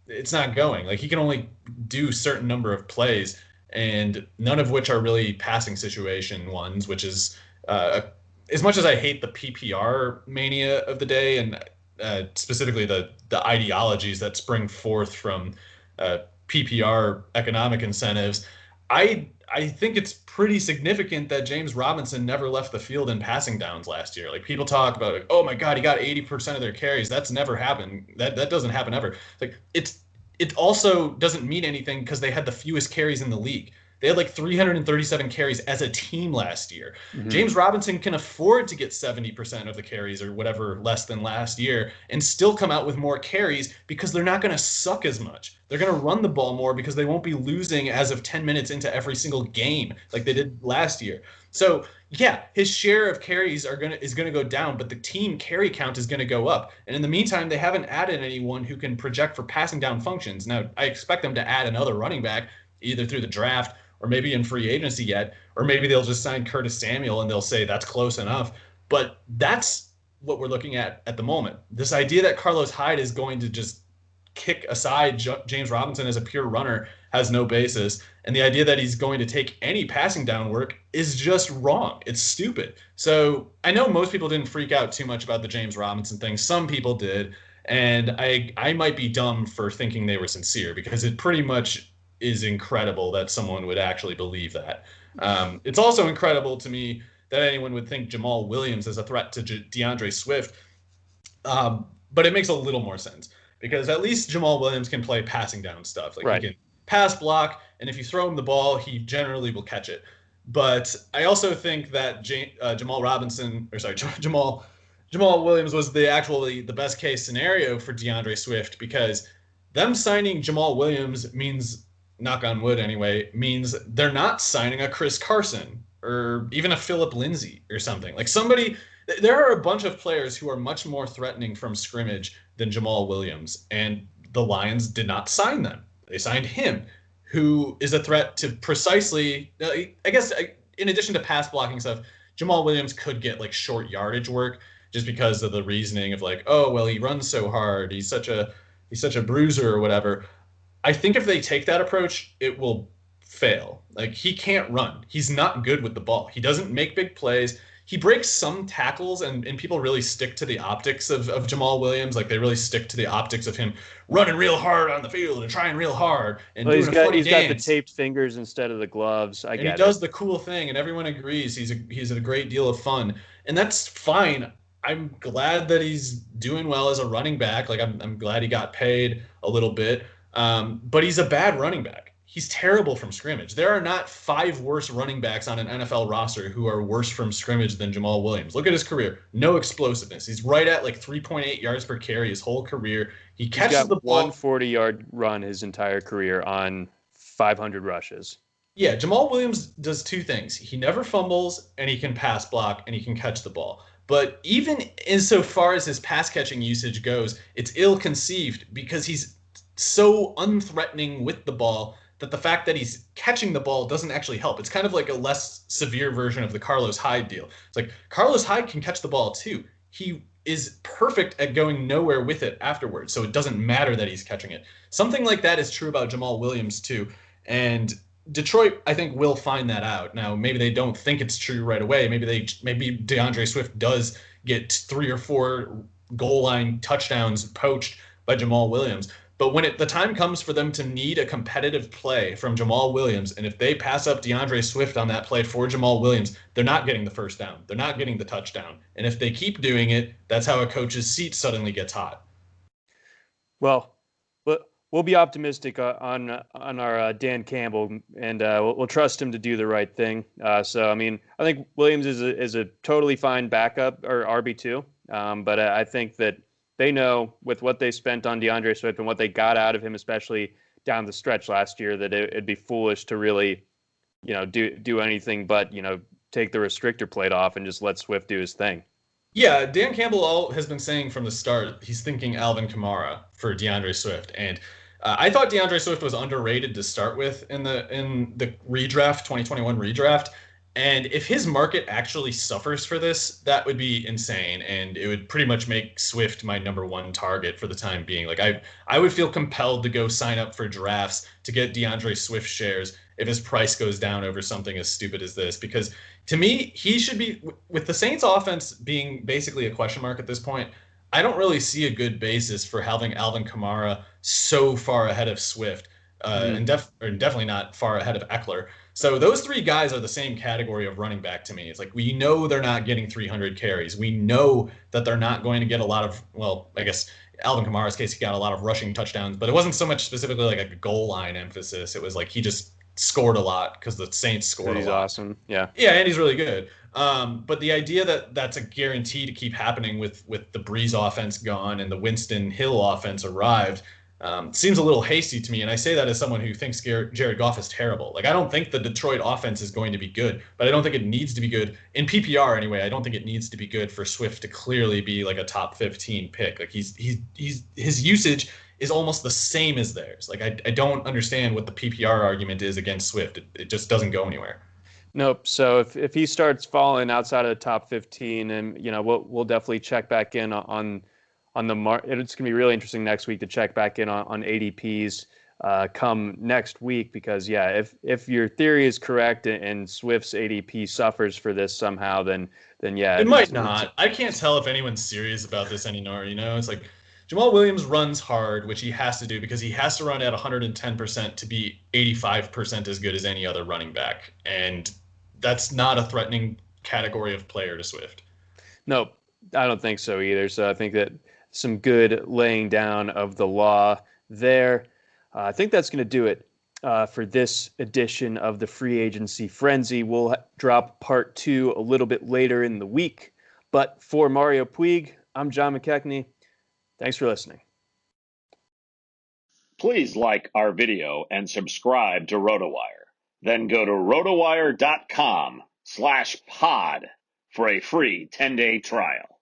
[SPEAKER 3] it's not going. Like, he can only do a certain number of plays, and none of which are really passing situation ones, which is as much as I hate the PPR mania of the day, and specifically the ideologies that spring forth from PPR economic incentives, I think it's pretty significant that James Robinson never left the field in passing downs last year. Like, people talk about, like, oh my God, he got 80% of their carries. That's never happened. That doesn't happen ever. Like, it also doesn't mean anything because they had the fewest carries in the league. They had like 337 carries as a team last year. Mm-hmm. James Robinson can afford to get 70% of the carries or whatever less than last year and still come out with more carries because they're not going to suck as much. They're going to run the ball more because they won't be losing as of 10 minutes into every single game like they did last year. So, yeah, his share of carries is going to go down, but the team carry count is going to go up. And in the meantime, they haven't added anyone who can project for passing down functions. Now, I expect them to add another running back either through the draft or maybe in free agency yet, or maybe they'll just sign Curtis Samuel and they'll say that's close enough. But that's what we're looking at the moment. This idea that Carlos Hyde is going to just kick aside James Robinson as a pure runner has no basis. And the idea that he's going to take any passing down work is just wrong. It's stupid. So I know most people didn't freak out too much about the James Robinson thing. Some people did. And I might be dumb for thinking they were sincere because it pretty much is incredible that someone would actually believe that. It's also incredible to me that anyone would think Jamaal Williams is a threat to Deandre Swift. But it makes a little more sense because at least Jamaal Williams can play passing down stuff. Like, right. He can pass block, and if you throw him the ball, he generally will catch it. But I also think that Jamal Williams was the best case scenario for Deandre Swift because them signing Jamaal Williams means, knock on wood anyway, means they're not signing a Chris Carson or even a Phillip Lindsay or something. Like, there are a bunch of players who are much more threatening from scrimmage than Jamaal Williams, and the Lions did not sign them. They signed him, who is a threat to precisely, I guess, in addition to pass blocking stuff, Jamaal Williams could get like short yardage work just because of the reasoning of like, oh, well, he runs so hard. He's such a bruiser or whatever. I think if they take that approach, it will fail. Like, he can't run. He's not good with the ball. He doesn't make big plays. He breaks some tackles, and people really stick to the optics of Jamaal Williams. Like, they really stick to the optics of him running real hard on the field and trying real hard and doing a funny dance.
[SPEAKER 2] He's got the taped fingers instead of the gloves.
[SPEAKER 3] He does the cool thing, and everyone agrees he's a great deal of fun, and that's fine. I'm glad that he's doing well as a running back. Like, I'm glad he got paid a little bit, but he's a bad running back. He's terrible from scrimmage. There are not 5 worse running backs on an NFL roster who are worse from scrimmage than Jamaal Williams. Look at his career. No explosiveness. He's right at like 3.8 yards per carry his whole career. He's got the ball. 140-yard
[SPEAKER 2] run his entire career on 500 rushes.
[SPEAKER 3] Yeah, Jamaal Williams does 2 things. He never fumbles, and he can pass block, and he can catch the ball. But even insofar as his pass catching usage goes, it's ill-conceived because he's so unthreatening with the ball that the fact that he's catching the ball doesn't actually help. It's kind of like a less severe version of the Carlos Hyde deal. It's like Carlos Hyde can catch the ball too. He is perfect at going nowhere with it afterwards, so it doesn't matter that he's catching it. Something like that is true about Jamaal Williams too. And Detroit, I think, will find that out. Now, maybe they don't think it's true right away. Maybe DeAndre Swift does get 3 or 4 goal line touchdowns poached by Jamaal Williams. But when the time comes for them to need a competitive play from Jamaal Williams, and if they pass up Deandre Swift on that play for Jamaal Williams, they're not getting the first down. They're not getting the touchdown. And if they keep doing it, that's how a coach's seat suddenly gets hot.
[SPEAKER 2] Well, we'll be optimistic on our Dan Campbell, and we'll trust him to do the right thing. So, I mean, I think Williams is a totally fine backup or RB2, but I think that they know with what they spent on Deandre Swift and what they got out of him, especially down the stretch last year, that it'd be foolish to really, do anything but, take the restrictor plate off and just let Swift do his thing.
[SPEAKER 3] Yeah, Dan Campbell has been saying from the start he's thinking Alvin Kamara for Deandre Swift, and I thought Deandre Swift was underrated to start with in the redraft, 2021 redraft. And if his market actually suffers for this, that would be insane, and it would pretty much make Swift my number one target for the time being. Like I would feel compelled to go sign up for drafts to get Deandre Swift shares if his price goes down over something as stupid as this, because to me, he should be, with the Saints offense being basically a question mark at this point, I don't really see a good basis for having Alvin Kamara so far ahead of Swift, and definitely not far ahead of Eckler. So those three guys are the same category of running back to me. It's like, we know they're not getting 300 carries. We know that they're not going to get a lot of, well, I guess Alvin Kamara's case, he got a lot of rushing touchdowns, but it wasn't so much specifically like a goal line emphasis. It was like he just scored a lot because the Saints scored a lot.
[SPEAKER 2] He's awesome. Yeah.
[SPEAKER 3] Yeah, and he's really good. But the idea that that's a guarantee to keep happening with the Breeze offense gone and the Winston Hill offense arrived seems a little hasty to me. And I say that as someone who thinks Jared Goff is terrible. Like, I don't think the Detroit offense is going to be good, but I don't think it needs to be good in PPR anyway. I don't think it needs to be good for Swift to clearly be like a top 15 pick. Like his usage is almost the same as theirs. Like, I don't understand what the PPR argument is against Swift. It just doesn't go anywhere.
[SPEAKER 2] Nope. So if he starts falling outside of the top 15, and we'll definitely check back in on the it's going to be really interesting next week to check back in on ADPs come next week, because if your theory is correct and Swift's ADP suffers for this somehow, then yeah,
[SPEAKER 3] it might not. I can't tell if anyone's serious about this anymore. It's like Jamal Williams runs hard, which he has to do because he has to run at 110% to be 85% as good as any other running back. And that's not a threatening category of player to Swift.
[SPEAKER 2] Nope, I don't think so either. So I think that some good laying down of the law there. I think that's going to do it for this edition of the Free Agency Frenzy. We'll drop part 2 a little bit later in the week. But for Mario Puig, I'm John McKechnie. Thanks for listening.
[SPEAKER 1] Please like our video and subscribe to RotoWire. Then go to rotowire.com/pod for a free 10-day trial.